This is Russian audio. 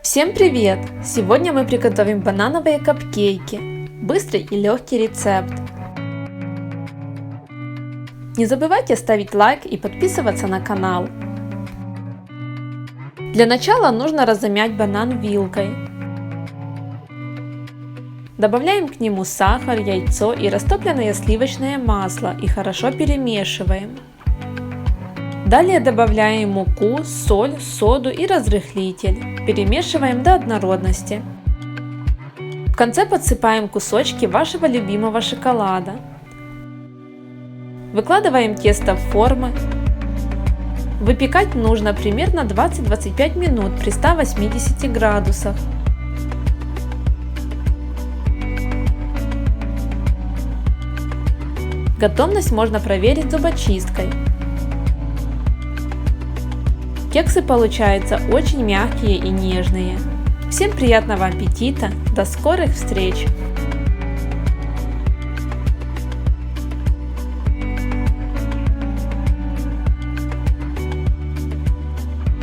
Всем привет! Сегодня мы приготовим банановые капкейки. Быстрый и легкий рецепт. Не забывайте ставить лайк и подписываться на канал. Для начала нужно размять банан вилкой. Добавляем к нему сахар, яйцо и растопленное сливочное масло и хорошо перемешиваем. Далее добавляем муку, соль, соду и разрыхлитель. Перемешиваем до однородности. В конце подсыпаем кусочки вашего любимого шоколада. Выкладываем тесто в формы. Выпекать нужно примерно 20-25 минут при 180 градусах. Готовность можно проверить зубочисткой. Кексы получаются очень мягкие и нежные. Всем приятного аппетита! До скорых встреч!